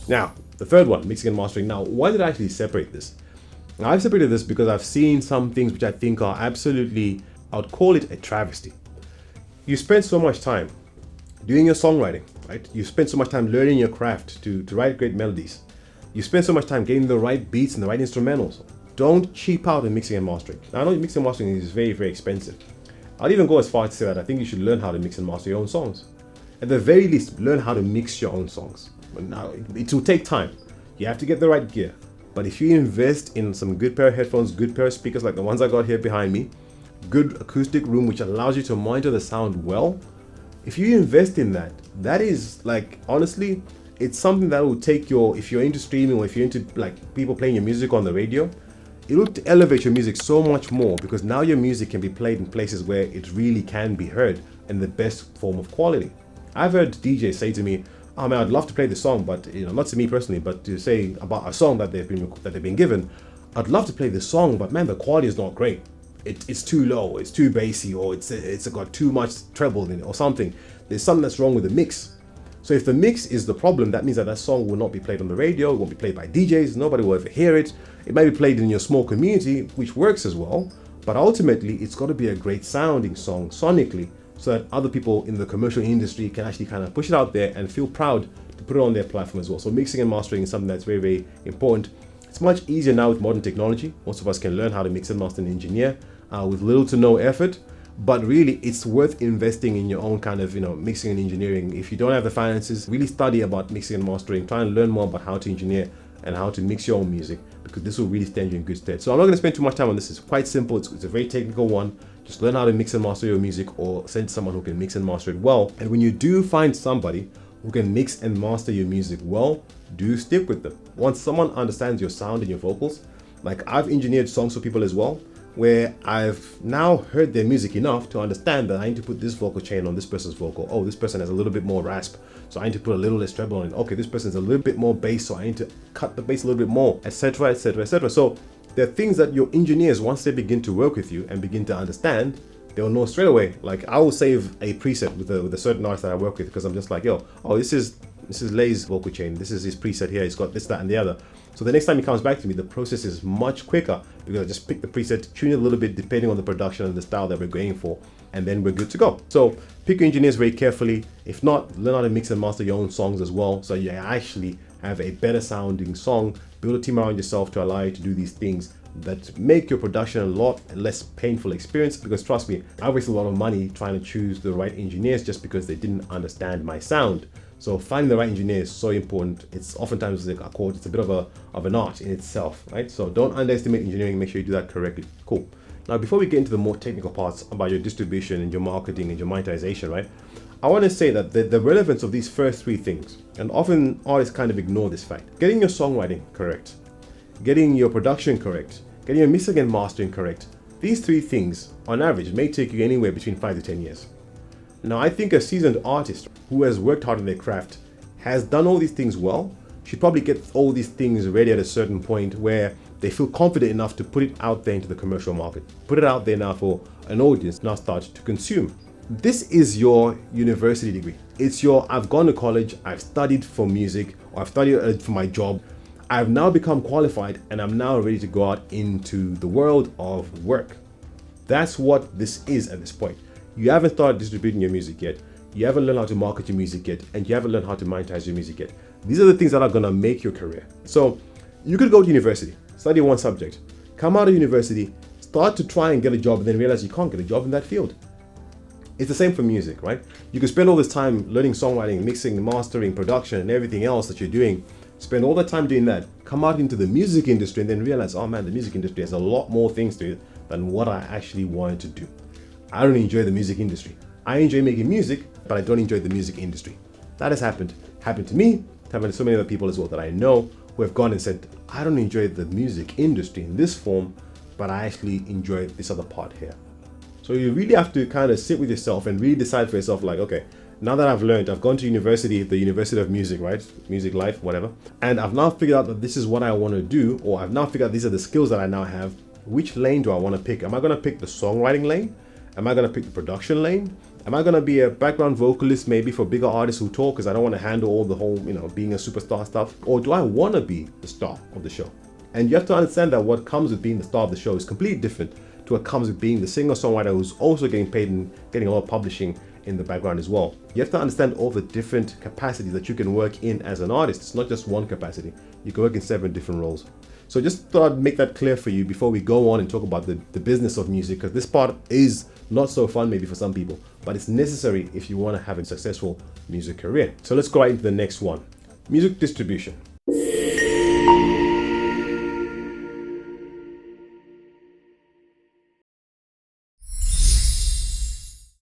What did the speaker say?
Now, the third one, mixing and mastering. Now, why did I actually separate this? Now, I've separated this because I've seen some things which I think are absolutely, I would call it a travesty. You spend so much time doing your songwriting, right? You spend so much time learning your craft to write great melodies. You spend so much time getting the right beats and the right instrumentals. Don't cheap out in mixing and mastering. Now, I know mixing and mastering is very, very expensive. I'd even go as far as to say that I think you should learn how to mix and master your own songs. At the very least, learn how to mix your own songs. Now, it will take time. You have to get the right gear. But if you invest in some good pair of headphones, good pair of speakers like the ones I got here behind me, good acoustic room which allows you to monitor the sound well, if you invest in that, that is like, honestly, it's something that will take your, if you're into streaming or if you're into like people playing your music on the radio, it will elevate your music so much more because now your music can be played in places where it really can be heard in the best form of quality. I've heard DJs say to me, "Oh man, I'd love to play the song, but not to me personally, but to say about a song that they've been given, I'd love to play the song, but man, the quality is not great. It's too low, it's too bassy, or it's got too much treble in it, or something. There's something that's wrong with the mix." So if the mix is the problem, that means that that song will not be played on the radio, it won't be played by DJs, nobody will ever hear it. It might be played in your small community, which works as well, but ultimately it's got to be a great sounding song sonically, so that other people in the commercial industry can actually kind of push it out there and feel proud to put it on their platform as well. So mixing and mastering is something that's very, very important. It's much easier now with modern technology. Most of us can learn how to mix and master and engineer with little to no effort. But really, it's worth investing in your own kind of, mixing and engineering. If you don't have the finances, really study about mixing and mastering. Try and learn more about how to engineer and how to mix your own music, because this will really stand you in good stead. So I'm not going to spend too much time on this. It's quite simple. It's a very technical one. Just learn how to mix and master your music, or send someone who can mix and master it well. And when you do find somebody who can mix and master your music well, do stick with them. Once someone understands your sound and your vocals, like I've engineered songs for people as well, where I've now heard their music enough to understand that I need to put this vocal chain on this person's vocal. Oh, this person has a little bit more rasp, so I need to put a little less treble on it. Okay, this person's a little bit more bass, so I need to cut the bass a little bit more, etc., etc., etc. So there are things that your engineers, once they begin to work with you and begin to understand, they'll know straight away. Like I will save a preset with a certain artist that I work with, because I'm just like, this is Lay's vocal chain. This is his preset here. He's got this, that, and the other. So the next time he comes back to me, the process is much quicker, because I just pick the preset, tune it a little bit depending on the production and the style that we're going for, and then we're good to go. So pick your engineers very carefully. If not, learn how to mix and master your own songs as well, so you actually have a better sounding song. Build a team around yourself to allow you to do these things that make your production a lot less painful experience, because trust me, I wasted a lot of money trying to choose the right engineers just because they didn't understand my sound. So finding the right engineer is so important. It's oftentimes like I call it, it's a bit of an art in itself, right? So don't underestimate engineering. Make sure you do that correctly. Cool. Now, before we get into the more technical parts about your distribution and your marketing and your monetization, right? I want to say that the relevance of these first three things, and often artists kind of ignore this fact: getting your songwriting correct, getting your production correct, getting your mixing and mastering correct. These three things, on average, may take you anywhere between 5 to 10 years. Now, I think a seasoned artist who has worked hard on their craft, has done all these things well, should probably get all these things ready at a certain point where they feel confident enough to put it out there into the commercial market. Put it out there now for an audience now start to consume. This is your university degree. It's your, I've gone to college, I've studied for music, or I've studied for my job. I've now become qualified and I'm now ready to go out into the world of work. That's what this is at this point. You haven't started distributing your music yet. You haven't learned how to market your music yet, and you haven't learned how to monetize your music yet. These are the things that are gonna make your career. So you could go to university, study one subject, come out of university, start to try and get a job, and then realize you can't get a job in that field. It's the same for music, right? You could spend all this time learning songwriting, mixing, mastering, production, and everything else that you're doing. Spend all the time doing that, come out into the music industry, and then realize, oh man, the music industry has a lot more things to it than what I actually wanted to do. I don't enjoy the music industry. I enjoy making music, but I don't enjoy the music industry. That has happened. Happened to me, happened to so many other people as well that I know who have gone and said, I don't enjoy the music industry in this form, but I actually enjoy this other part here. So you really have to kind of sit with yourself and really decide for yourself, like, okay, now that I've learned, I've gone to university, the University of Music, right? Music life, whatever. And I've now figured out that this is what I want to do, or I've now figured out these are the skills that I now have. Which lane do I want to pick? Am I going to pick the songwriting lane? Am I going to pick the production lane? Am I gonna be a background vocalist maybe for bigger artists who tour because I don't want to handle all the whole, being a superstar stuff? Or do I want to be the star of the show? And you have to understand that what comes with being the star of the show is completely different to what comes with being the singer-songwriter who's also getting paid and getting a lot of publishing in the background as well. You have to understand all the different capacities that you can work in as an artist. It's not just one capacity. You can work in 7 different roles. So just thought I'd make that clear for you before we go on and talk about the business of music, because this part is not so fun maybe for some people, but it's necessary if you want to have a successful music career. So let's go right into the next one. Music distribution.